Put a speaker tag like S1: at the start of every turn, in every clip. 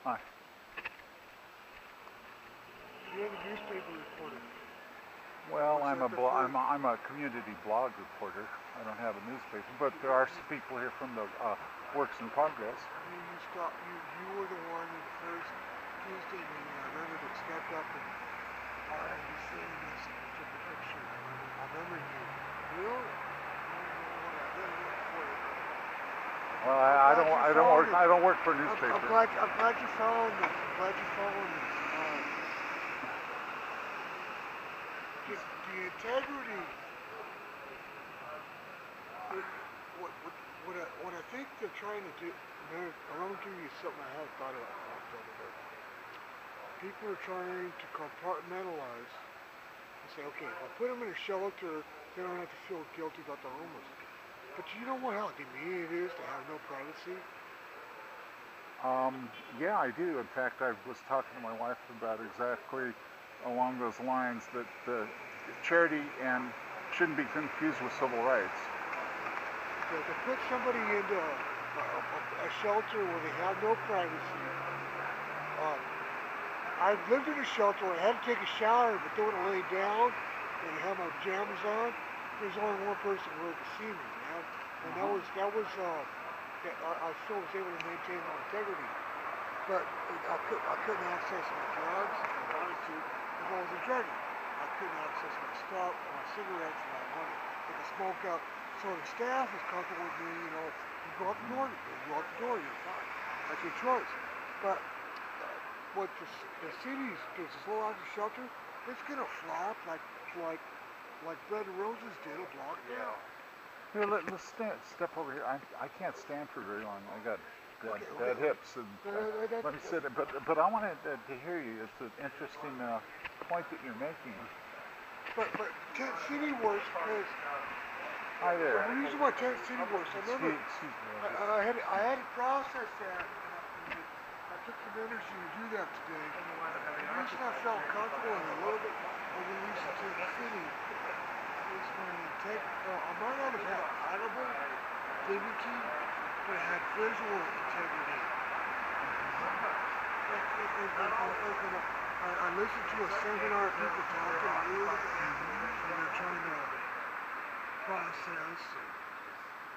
S1: Hi.
S2: You're the newspaper reporter.
S1: Well, I'm a community blog reporter. I don't have a newspaper, but there are some people here from the Works in Progress.
S2: You were the one in the first Tuesday meeting. I remember that stepped up and you seen this and took a picture. I remember you. Really?
S1: Well, I don't work for a newspaper.
S2: I'm glad you're following this. The integrity. What I think they're trying to do. I want to give you something I hadn't thought about. People are trying to compartmentalize and say, okay, if I put them in a shelter, they don't have to feel guilty about the homeless. But you know how demeaning it is to have no privacy?
S1: Yeah, I do. In fact, I was talking to my wife about exactly along those lines that charity and shouldn't be confused with civil rights.
S2: To put somebody into a shelter where they have no privacy. I've lived in a shelter where I had to take a shower, but then when I lay down and I had my pajamas on, there's only one person who could see me, man. And I still was able to maintain my integrity. But I couldn't access my drugs if I wanted to if I was a druggie. I couldn't access my stuff, my cigarettes, and I wanted to take a smoke out. So the staff is comfortable with me, you go out the door, you're fine. That's your choice. But what the city's this low housing shelter, it's gonna flop like Bread and Roses did a block down.
S1: Here, let's step over here. I can't stand for very long. I got bad hips, and let me sit. But I wanted to hear you. It's an interesting point that you're making.
S2: But Tent City works because.
S1: Hi there.
S2: The reason why Tent City works, I remember. Excuse me. I had to process that. I took some energy to do that today. The reason I felt comfortable and a little bit of release to the city is my integrity. I might not have had audible dignity, but I had visual integrity. I listened to a seminar of people talking and they're trying to process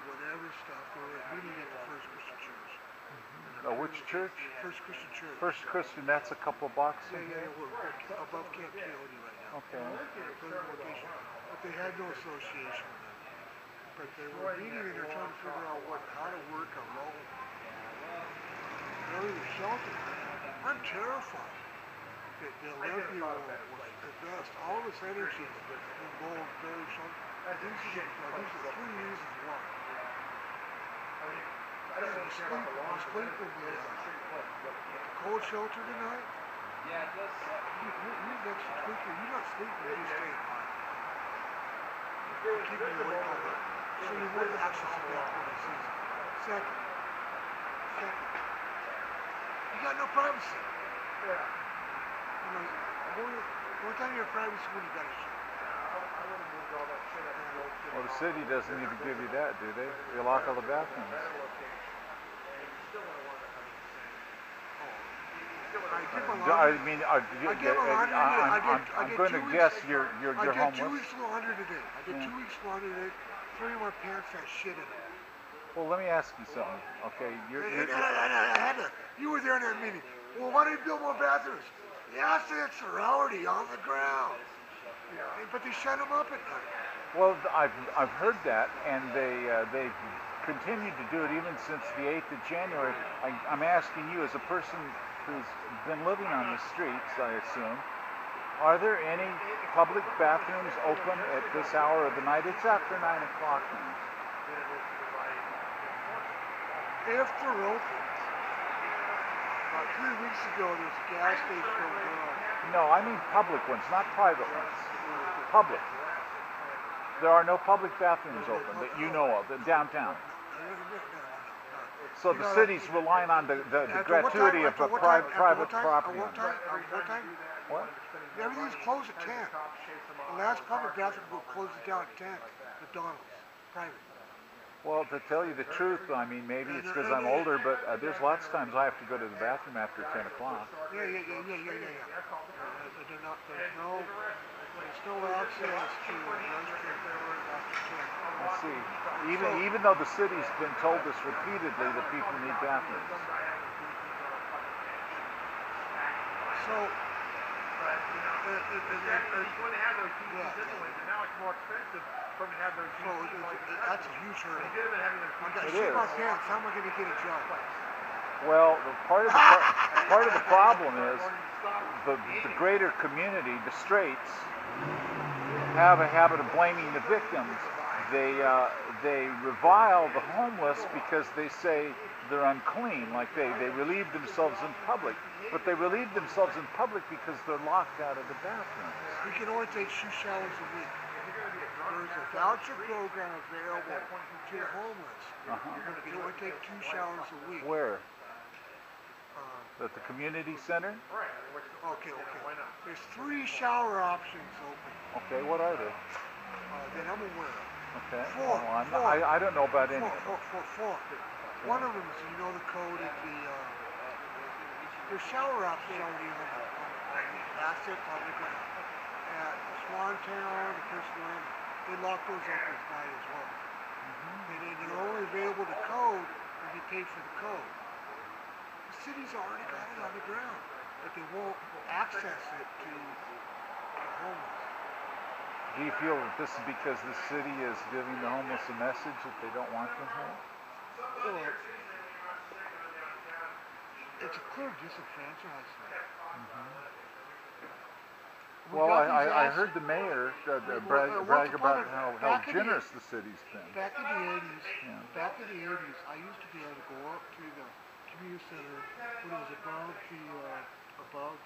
S2: whatever stuff. They were meeting at the First Christian Church.
S1: Which church?
S2: First Christian Church.
S1: First Christian, that's a couple of blocks from
S2: here? Yeah, we're above Camp Coyote right now.
S1: Okay.
S2: But they had no association with them. But they were meeting and they're trying to figure out how to work alone. Building a shelter. I'm terrified that the Olympia will invest all this energy in going very short. These are 3 reasons why. Sleep in the cold shelter tonight. Yeah, it does. You next week, you're not sleeping, you're just staying high. Keep me awake all night. So you won't access the back season. Second, you got no privacy. Yeah. One time you have privacy when you got a shit.
S1: Well, the city doesn't even give you that, do they? They lock all the bathrooms. I mean, I'm going to guess you're homeless.
S2: I get 2 weeks laundry today. 2 weeks laundry today. 3 of my pants had shit in them.
S1: Well, let me ask you something, okay?
S2: You were there in that meeting. Well, why don't you build more bathrooms? The assets are already on the ground. But they shut them up at night.
S1: Well, I've heard that, and they've continued to do it even since the 8th of January. I'm asking you, as a person who's been living on the streets, I assume, are there any public bathrooms open at this hour of the night? It's after 9 o'clock now.
S2: If they're open. About 3 weeks ago, there was a gas station over there.
S1: No, I mean public ones, not private ones. Public. There are no public bathrooms open that you know of in downtown. So the city's relying on the gratuity of a private property.
S2: What time?
S1: What?
S2: Everything's closed at 10. The last public bathroom will close it down at 10. McDonald's. Private.
S1: Well, to tell you the truth, I mean, maybe it's because I'm older, but there's lots of times I have to go to the bathroom after 10 o'clock.
S2: They're not, there's no access to a restroom after 10.
S1: I see. Even though the city's been told this repeatedly that people need bathrooms.
S2: So,
S3: he's going to have those heat anyways, and now it's more expensive for him to have those heat.
S2: that's a huge hurdle.
S3: Instead of having those
S2: I got
S1: It
S2: shit
S1: is.
S2: my pants. How am I going to get a job?
S1: Well, part of the problem is the greater community, the straights, have a habit of blaming the victims. They revile the homeless because they say they're unclean, like they relieve themselves in public. But they relieve themselves in public because they're locked out of the bathrooms.
S2: We can only take 2 showers a week. There's a voucher program available to the homeless. We can only take 2 showers a week.
S1: Where? At the community center?
S2: Okay. There's 3 shower options open.
S1: Okay, what are they?
S2: That I'm aware of.
S1: Okay.
S2: Four.
S1: I don't know about any of them.
S2: Four. One of them is, you know, the code at there's shower options already on the assets on the ground. At Swantown, the First Land, they lock those up at night as well. And then they're only available to code if you pay for the code. The city's already got it on the ground, but they won't access it to the homeless.
S1: Do you feel that this is because the city is giving the homeless a message that they don't want them here?
S2: Well, it's a clear disenfranchisement.
S1: Well, I heard the mayor brag about how generous the city's been.
S2: Back in the 80s, I used to be able to go up to the community center when it was above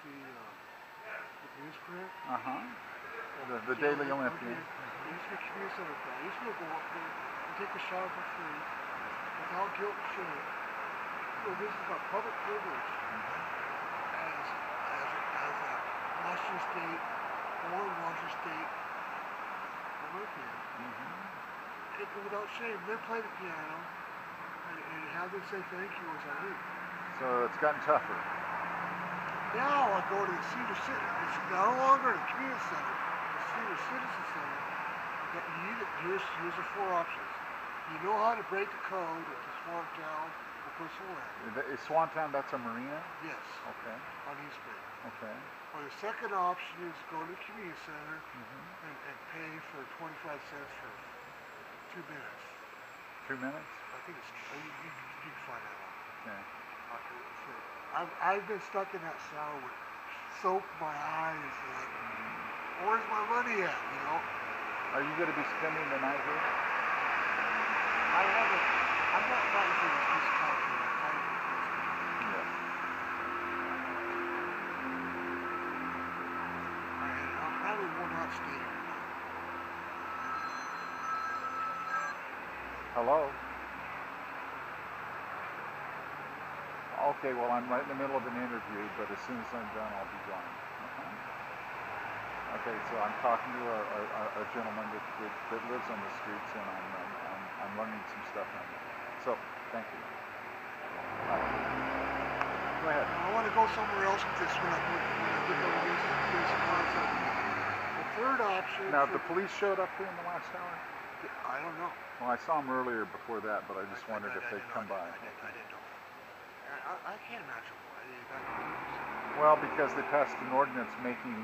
S2: the newsprint.
S1: The Daily Olympian.
S2: It used to be a community center. I used to go up there and take a shower for free without guilt and shame. So this is about public privilege as a Washington State, born Washington State Olympian. Take it without shame. Then play the piano and have them say thank you as I leave.
S1: So it's gotten tougher.
S2: Now I go to the Cedar City. It's no longer the community center. The Cedar Citizen Center. Here's the 4 options. You know how to break the code at the Swantown or Personal Land.
S1: Is Swantown, that's a marina?
S2: Yes.
S1: Okay.
S2: On East Bay.
S1: Okay.
S2: Or the second option is go to the community center and pay for 25 cents for 2 minutes.
S1: 2 minutes?
S2: I think it's, you can find that out.
S1: Okay.
S2: I've been stuck in that shower with soap in my eyes. Like, where's my money at, you know?
S1: Are you going to be spending the night here?
S2: I'm not fighting for this piece of property. I'm fighting for this.
S1: Yes.
S2: And I probably will not stay here.
S1: Hello? Okay, well, I'm right in the middle of an interview, but as soon as I'm done, I'll be gone. Okay, so I'm talking to a gentleman that lives on the streets, and I'm learning some stuff on it. So, thank you. Go ahead.
S2: I want to go somewhere else with this when I get over this concept. The third option.
S1: Now, the police showed up here in the last hour?
S2: I don't know.
S1: Well, I saw them earlier before that, but I just wondered if they'd come by.
S2: I didn't know. I can't imagine why they got confused.
S1: Well, because they passed an ordinance making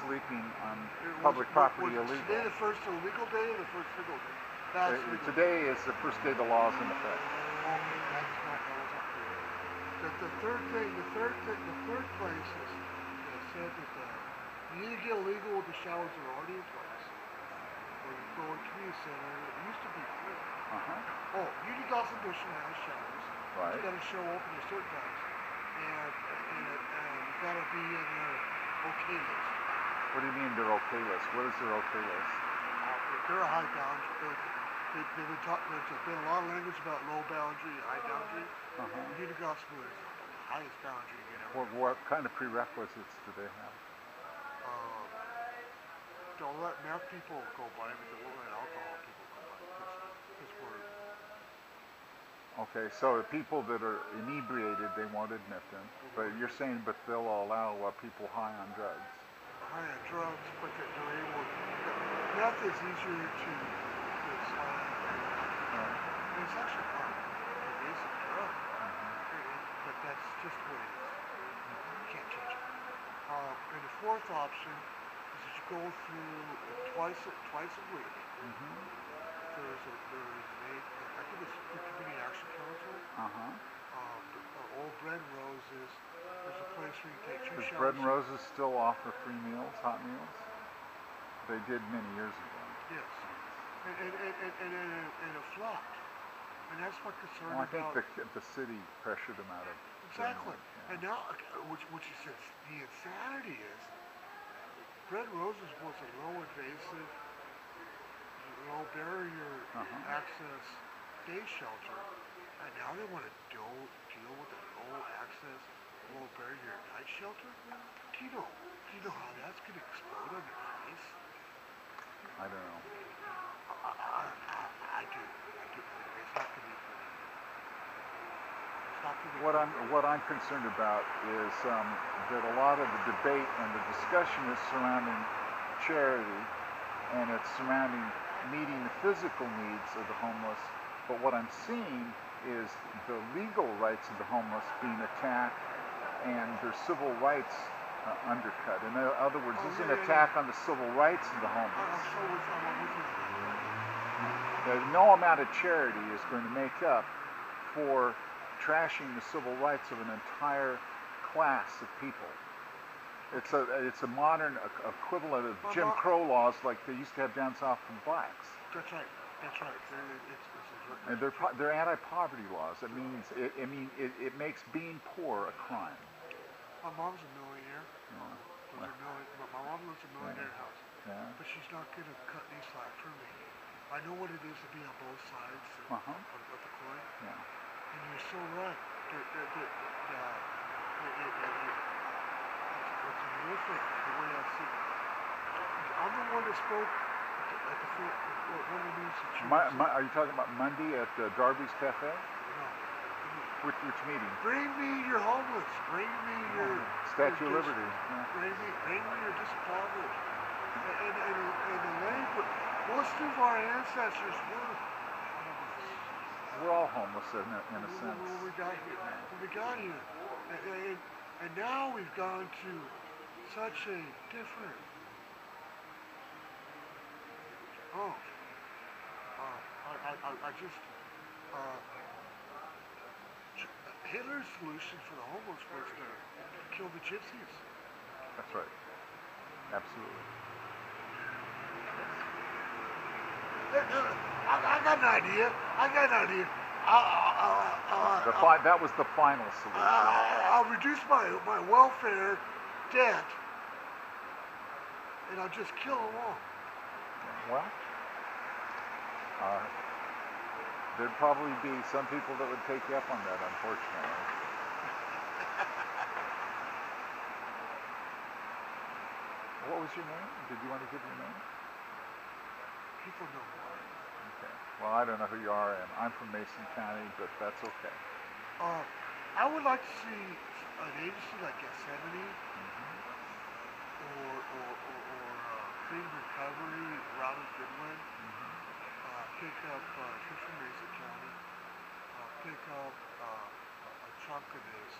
S1: sleeping on public property illegal.
S2: Today the first illegal day or the first legal day? That's legal.
S1: Today is the first day the law is in effect.
S2: Okay, that's not clear. The third place is that said that you either get illegal with the showers that are already in place, or you go to community center. It used to be free. Oh, Union Golf Edition has showers.
S1: Right.
S2: You got to show up in a certain times, and you got to be in their okay list.
S1: What do you mean they're okay list? What is their okay list?
S2: They're a high boundary. They've been talking. There's been a lot of language about low boundary, high boundary. Union Golf School is the highest boundary you can ever.
S1: What kind of prerequisites do they have?
S2: Don't let meth people go by, but don't let alcohol people go by. Because we're
S1: Okay, so the people that are inebriated, they won't admit them. But you're saying, but they'll allow people high on drugs.
S2: High on drugs, but they're able. Meth is easier to slide.
S1: Right.
S2: And it's actually not a basic drug, but that's just what it is. You can't change it. And the fourth option is that you go through twice a week. There's I think it's the Community Action Council. Old Bread and Roses. There's a place where you take two
S1: Does
S2: showers.
S1: Bread and Roses still offer free meals, hot meals? They did many years ago.
S2: Yes. And it flopped. And that's my concern
S1: Well, I think
S2: about.
S1: the city pressured them out of.
S2: Exactly.
S1: Yeah.
S2: And now, which is the insanity is, Bread and Roses was a low invasive, low barrier access day shelter, and now they want to deal with a low access, low barrier night shelter. Do you know how that's going to explode on your face?
S1: I don't know.
S2: I do. It's not going to be pretty. It's not going to be
S1: What I'm concerned about is that a lot of the debate and the discussion is surrounding charity, and it's surrounding meeting the physical needs of the homeless. But what I'm seeing is the legal rights of the homeless being attacked, and their civil rights undercut. In other words, this is an attack on the civil rights of the homeless. No amount of charity is going to make up for trashing the civil rights of an entire class of people. It's a modern equivalent of Jim Crow laws like they used to have down south for blacks.
S2: That's right.
S1: And they're anti-poverty laws. It means it makes being poor a crime.
S2: My mom's a millionaire.
S1: Yeah.
S2: My mom lives in a millionaire house.
S1: Yeah.
S2: But she's not going to cut any slack for me. I know what it is to be on both sides of the coin.
S1: Yeah.
S2: And you're so right. It's horrific the way I see it. I'm the one that spoke at the one of the meetings that you
S1: Are you talking about Monday at Darby's Cafe?
S2: No.
S1: Which meeting?
S2: Bring me your homeless. Bring me your
S1: Statue of Liberty.
S2: Bring me your disadvantaged. And the language. Most of our ancestors were homeless.
S1: We're all homeless in a sense.
S2: When we got here. And now we've gone to such a different. Hitler's solution for the homeless was to kill the gypsies.
S1: That's right. Absolutely.
S2: I got an idea.
S1: That was the final solution.
S2: I'll reduce my welfare debt, and I'll just kill them all.
S1: Well, there'd probably be some people that would take you up on that, unfortunately. What was your name? Did you want to give your name?
S2: People know who I am.
S1: Okay. Well, I don't know who you are, and I'm from Mason County, but that's okay.
S2: I would like to see an agency like Gethsemane or Freedom Recovery, Robert Goodwin, pick up, if you're from Mason County, pick up a chunk of this,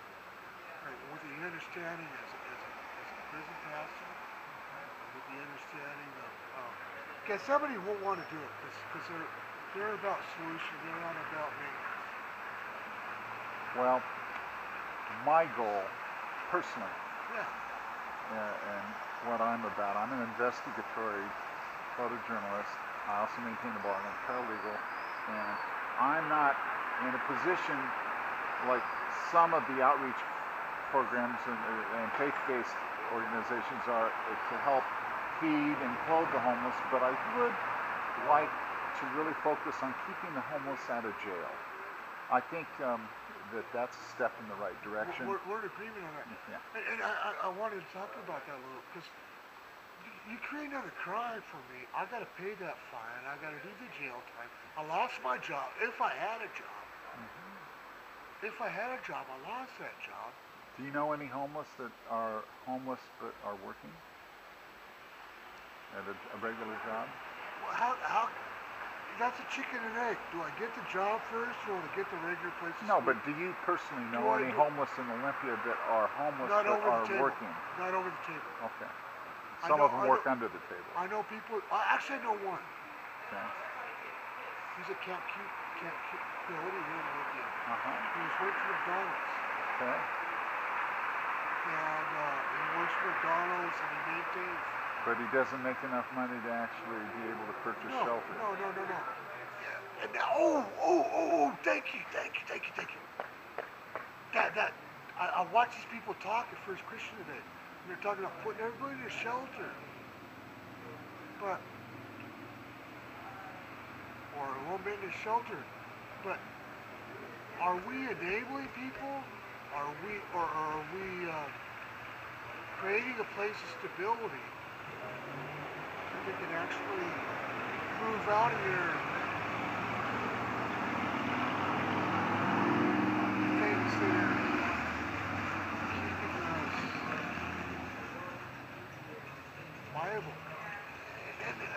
S2: with the understanding as a prison pastor, with the understanding of somebody won't want to do it because they're about solution, they're not about maintenance.
S1: Well, my goal, personally, and what I'm about, I'm an investigatory photojournalist. I also maintain a bar, I'm a paralegal, and I'm not in a position like some of the outreach programs and faith-based organizations are to help feed and clothe the homeless, but I would like to really focus on keeping the homeless out of jail. I think that's a step in the right direction.
S2: We're in agreement on that.
S1: Yeah.
S2: And I wanted to talk about that a little, because you create another crime for me. I got to pay that fine. I got to do the jail time. I lost my job, if I had a job. if I had a job, I lost that job.
S1: Do you know any homeless that are homeless but are working at a regular job?
S2: Well, how, that's a chicken and egg. Do I get the job first or do I get the regular place to
S1: No,
S2: sleep?
S1: but do you personally know any homeless in Olympia that are homeless
S2: Not
S1: but
S2: over
S1: are
S2: the table.
S1: working?
S2: Not over the table.
S1: Okay.
S2: I
S1: Some
S2: know-
S1: of them
S2: I
S1: work
S2: know-
S1: under the table.
S2: I know people, actually I know one.
S1: Okay.
S2: He's a Camp Utility here in Olympia.
S1: Uh-huh.
S2: He was working for McDonald's.
S1: Okay.
S2: And he works for McDonald's and he maintains.
S1: But he doesn't make enough money to actually be able to purchase shelter.
S2: No. Yeah. And now, thank you. I watched these people talk at First Christian today. And they're talking about putting everybody in a shelter. Or a low maintenance shelter. But are we enabling people? Are we creating a place of stability that they can actually move out of here? Things that are keeping us viable.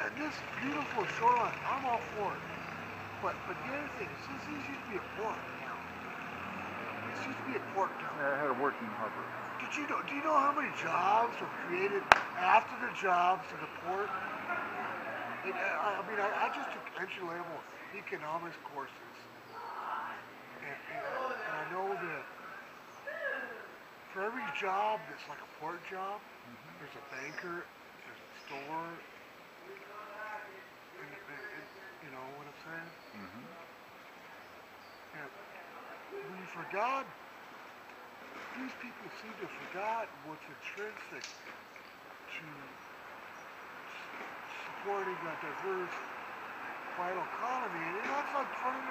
S2: And this beautiful shoreline, I'm all for it. But the other thing is, this used to be a port town. This used to be a port town.
S1: Yeah, it had a working harbor.
S2: Do you know how many jobs were created after the jobs of the port? I just took entry-level economics courses. And I know that for every job that's like a port job, there's a banker, there's a store, and you know what I'm saying?
S1: Mm-hmm.
S2: And we forgot, these people seem to have forgotten what's intrinsic to supporting a diverse, vital economy. And that's like running